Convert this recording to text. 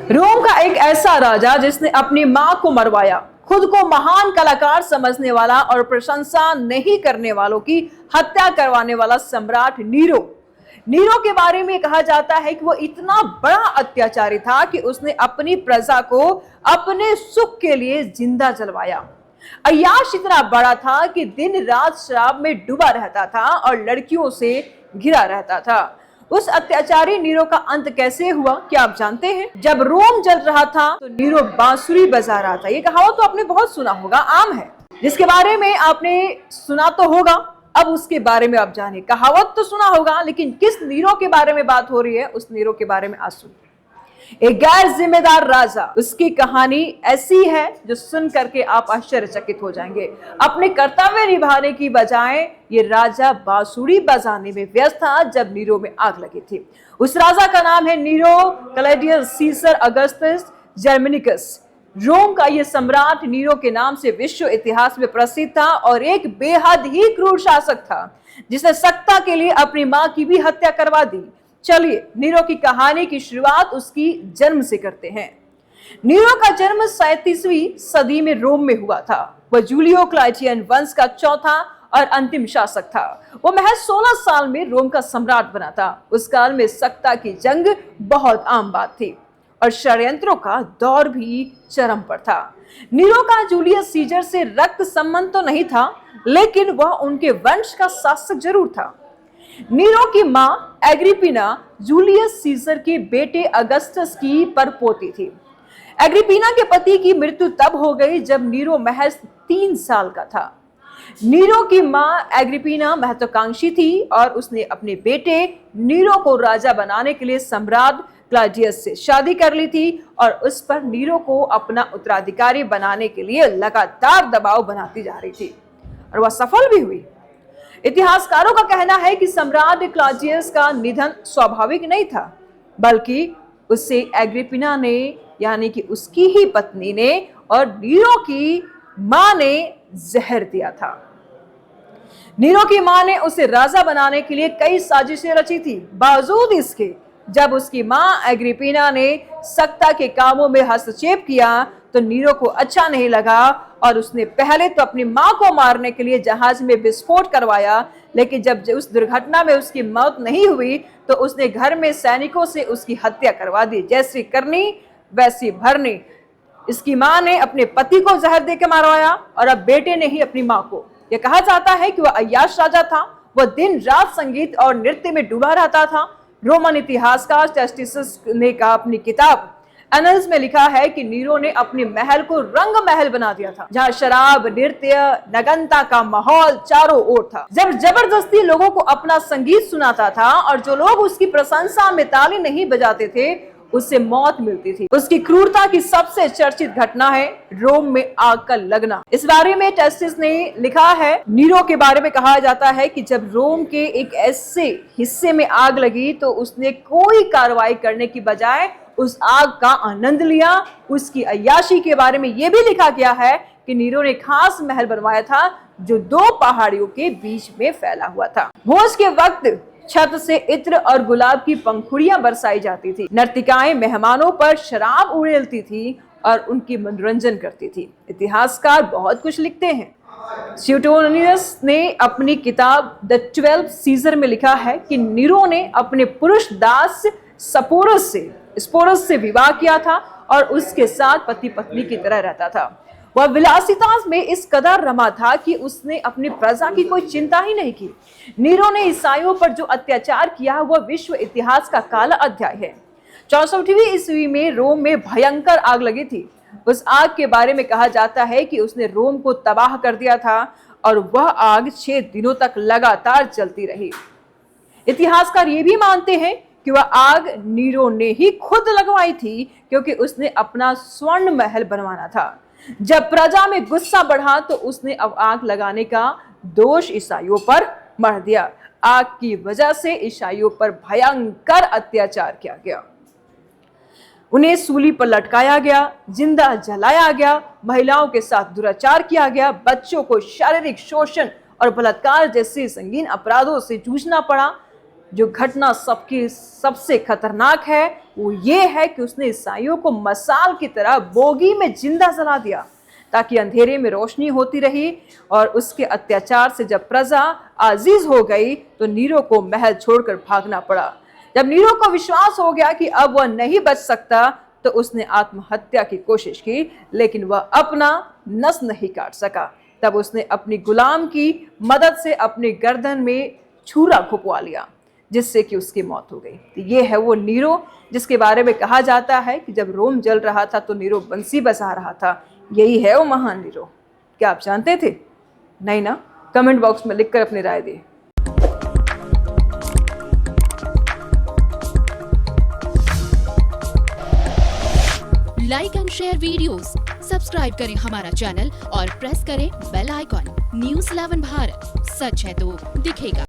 रोम का एक ऐसा राजा जिसने अपनी मां को मरवाया, खुद को महान कलाकार समझने वाला और प्रशंसा नहीं करने वालों की हत्या करवाने वाला सम्राट नीरो। नीरो के बारे में कहा जाता है कि वो इतना बड़ा अत्याचारी था कि उसने अपनी प्रजा को अपने सुख के लिए जिंदा जलवाया। अय्याश इतना बड़ा था कि दिन रात शराब में डूबा रहता था और लड़कियों से घिरा रहता था। उस अत्याचारी नीरो का अंत कैसे हुआ, क्या आप जानते हैं? जब रोम जल रहा था तो नीरो बांसुरी बजा रहा था। ये कहावत तो आपने बहुत सुना होगा, आम है, जिसके बारे में आपने सुना तो होगा। अब उसके बारे में आप जाने, कहावत तो सुना होगा, लेकिन किस नीरो के बारे में बात हो रही है, उस नीरो के बारे में आज सुनिए। एक गैर जिम्मेदार राजा, उसकी कहानी ऐसी है जो सुन करके आप आश्चर्यचकित हो जाएंगे। अपने कर्तव्य निभाने की बजाय ये राजा बांसुरी बजाने में व्यस्त था जब नीरो में आग लगी थी। उस राजा का नाम है नीरो क्लॉडियस सीसर अगस्टस जर्मनिकस। रोम का ये सम्राट नीरो के नाम से विश्व इतिहास में प्रसिद्ध था और एक बेहद ही क्रूर शासक था जिसने सत्ता के लिए अपनी मां की भी हत्या करवा दी। चलिए नीरो की कहानी की शुरुआत उसकी जन्म से करते हैं। नीरो का जन्म 37वीं सदी में रोम में हुआ था। वह जूलियो क्लाइटियन वंश का चौथा और अंतिम शासक था। वो महज 16 साल में रोम का सम्राट बना था। उस काल में सत्ता की जंग बहुत आम बात थी और षड्यंत्रों का दौर भी चरम पर था। नीरो का जूलियस सीजर से रक्त संबंध तो नहीं था, लेकिन वह उनके वंश का शासक जरूर था। नीरो की मां एग्रिपिना जूलियस सीजर के बेटे अगस्टस की परपोती थी। एग्रिपिना के पति की मृत्यु तब हो गई जब नीरो महज 3 साल का था। नीरो की मां एग्रिपिना महत्वाकांक्षी थी और उसने अपने बेटे नीरो को राजा बनाने के लिए सम्राट क्लॉडियस से शादी कर ली थी और उस पर नीरो को अपना उत्तराधिकारी बनाने के लिए लगातार दबाव बनाती जा रही थी और वह सफल भी हुई। इतिहासकारों का कहना है कि सम्राट क्लॉडियस का निधन स्वाभाविक नहीं था, बल्कि उससे एग्रिपिना ने, यानी कि उसकी ही पत्नी ने और नीरो की मां ने जहर दिया था। नीरो की मां ने उसे राजा बनाने के लिए कई साजिशें रची थी। बावजूद इसके जब उसकी मां एग्रिपिना ने सत्ता के कामों में हस्तक्षेप किया तो नीरो को अच्छा नहीं लगा और उसने पहले तो अपनी मां को मारने के लिए जहाज में विस्फोट करवाया, लेकिन जब उस दुर्घटना में उसकी मौत नहीं हुई तो उसने घर में सैनिकों से उसकी हत्या करवा दी। जैसी करनी वैसी भरनी। इसकी मां ने अपने पति को जहर देकर मारवाया और अब बेटे ने ही अपनी मां को। यह कहा जाता है कि वह अय्याश राजा था। वह दिन रात संगीत और नृत्य में डूबा रहता था। रोमन इतिहासकार टेस्टिसस ने कहा अपनी किताब एनल्स में लिखा है कि नीरो ने अपने महल को रंग महल बना दिया था, जहां शराब, नृत्य, नगनता का माहौल चारों ओर था। जब जबरदस्ती लोगों को अपना संगीत सुनाता था और जो लोग उसकी प्रशंसा में ताली नहीं बजाते थे उससे मौत मिलती थी। उसकी क्रूरता की सबसे चर्चित घटना है रोम में आग का लगना। इस बारे में टेस्टिस ने लिखा है, नीरो के बारे में कहा जाता है कि जब रोम के एक ऐसे हिस्से में आग लगी तो उसने कोई कार्रवाई करने की बजाय उस आग का आनंद लिया। उसकी अय्याशी के बारे में यह भी लिखा गया है कि नीरो ने खास महल बनवाया था जो 2 पहाड़ियों के बीच में फैला हुआ था। भोज के वक्त छत से इत्र और गुलाब की पंखुड़ियां बरसाई जाती थी। नर्तिकाएं मेहमानों पर शराब उड़ेलती थी और उनकी मनोरंजन करती थी। इतिहासकार बहुत कुछ लिखते हैं। स्यूटोनियस ने अपनी किताब द 12 सीजर में लिखा है कि नीरो ने अपने पुरुष दास स्पोरस से विवाह किया था और उसके साथ पति पत्नी की तरह रहता था। वह विलासिता में इस कदर रमा था कि उसने अपनी प्रजा की कोई चिंता ही नहीं की। नीरो ने ईसाइयों पर जो अत्याचार किया वह विश्व इतिहास का काला अध्याय है। 64वीं ईस्वी में रोम में भयंकर आग लगी थी। उस आग के बारे में कहा जाता है कि उसने रोम को तबाह कर दिया था और वह आग 6 दिनों तक लगातार जलती रही। इतिहासकार ये भी मानते हैं कि वह आग नीरो ने ही खुद लगवाई थी क्योंकि उसने अपना स्वर्ण महल बनवाना था। जब प्रजा में गुस्सा बढ़ा तो उसने अब आग लगाने का दोष ईसाइयों पर मढ़ दिया। आग की वजह से ईसाइयों पर भयंकर अत्याचार किया गया। उन्हें सूली पर लटकाया गया, जिंदा जलाया गया, महिलाओं के साथ दुराचार किया गया, बच्चों को शारीरिक शोषण और बलात्कार जैसे संगीन अपराधों से जूझना पड़ा। जो घटना सबकी सबसे खतरनाक है वो ये है कि उसने ईसाइयों को मसाल की तरह बोगी में जिंदा जला दिया, ताकि अंधेरे में रोशनी होती रही। और उसके अत्याचार से जब प्रजा आजीज हो गई तो नीरो को महल छोड़कर भागना पड़ा। जब नीरो को विश्वास हो गया कि अब वह नहीं बच सकता तो उसने आत्महत्या की कोशिश की, लेकिन वह अपना नस नहीं काट सका। तब उसने अपनी गुलाम की मदद से अपनी गर्दन में छुरा घुपवा लिया, जिससे कि उसकी मौत हो गई। तो ये है वो नीरो जिसके बारे में कहा जाता है कि जब रोम जल रहा था तो नीरो बंसी बजा रहा था। यही है वो महान नीरो। क्या आप जानते थे? नहीं ना? कमेंट बॉक्स में लिखकर अपनी राय दें। Like and share videos, subscribe करें हमारा चैनल और प्रेस करें बेल आइकॉन। न्यूज़ 11 भारत, सच है तो दिखेगा।